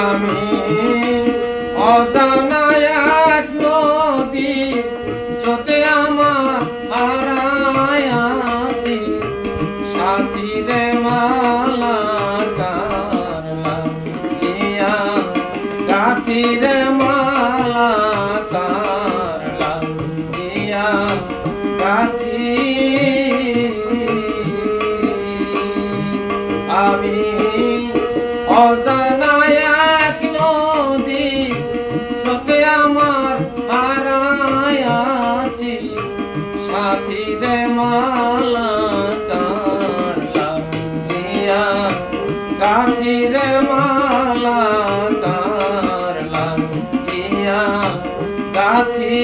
আমি অজানা এক নদী স্রোতে আমার হারায় আছি সাথী রে মালা কারলাম গাথি রে মালা কারলাম গাথি আমি অজানা এক নদী স্রোতে আমার হারায় আছি সাথী রে মালা কারলাম গাথি রে মালা কারলাম গাথি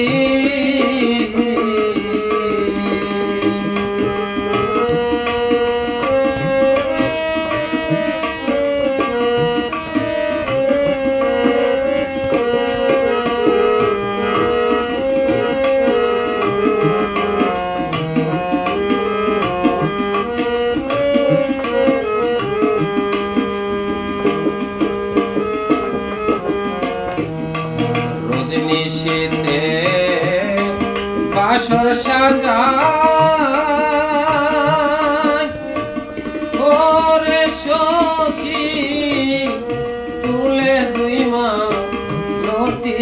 নিশীতে বাসর সাজায় ওরে সখী তুলে দুই মা লতি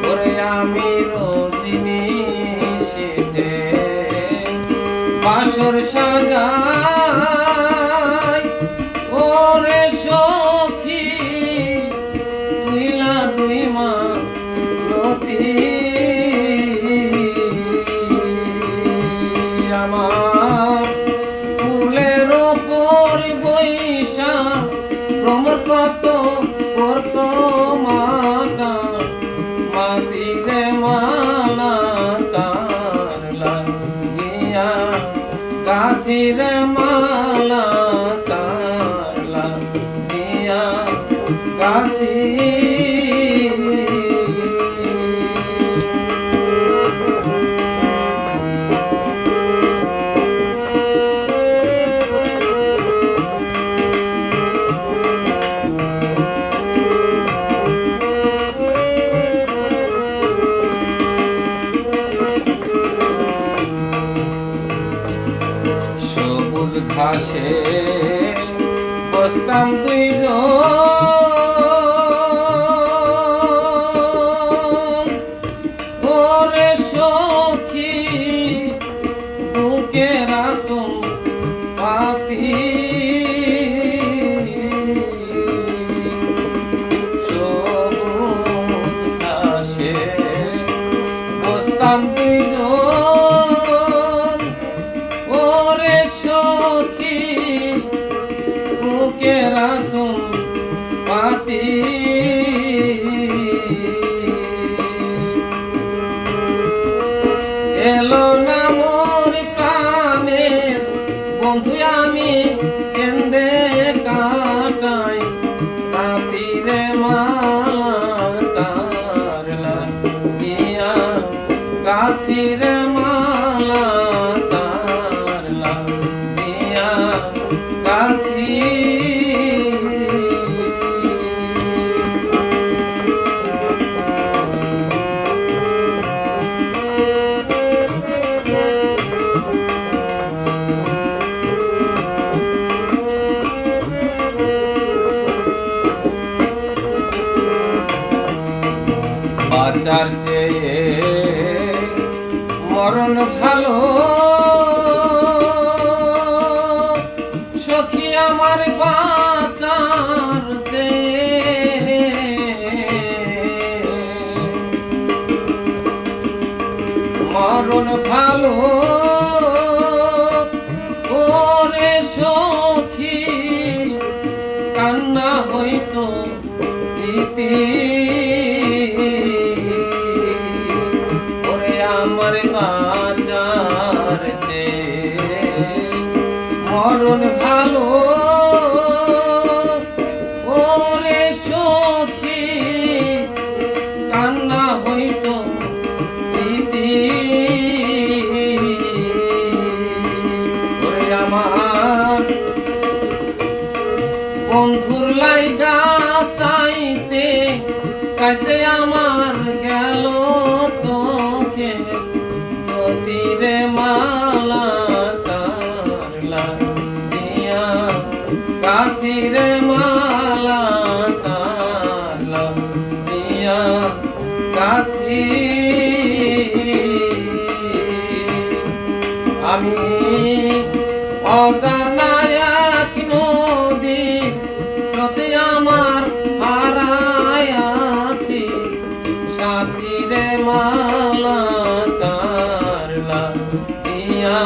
ওরে আমি রজনীশীতে বাসর সাজায় ওরে সখী তুই মা লতি আমার ফুলের ওপর বৈশা ভ্রমর কত করত মাতা মাতিরে মালা কারলাম গাথিরে মালা কারলাম গাথি সবুজ ঘাসে বসতাম দুইজন ওরে সখী বুকের আসন পাতি সবুজ ঘাসে বসতাম দুইজন ওরে সখী বুকের আসন পাতি এলো না মোর প্রাণের বন্ধু আমি কেন্দে কাটাই রাতিরে মালা কারলাম গাথিরে মালা কারলাম গাথি বাঁচার চেয়ে মরণ ভালো সখী আমার বাঁচার চেয়ে মরণ ভালো ওরে সখী কান্না হইতো রীতি আমার বাঁচার চেয়ে মরণ ভালো ওরে সখী কান্না হইতো রীতি ওরে আমার বন্ধুর লাইগা চাইতে চাইতে আমার গেল চোখে জ্যোতিরে মালা কারলা দিয়া কাঠিরে মালা কারলা দিয়া কাঠি আমি অজানা এক নদী স্রোতে আমার হারায় আছি সাথীরে মালা কারলা দিয়া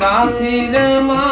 কাঠিরে মালা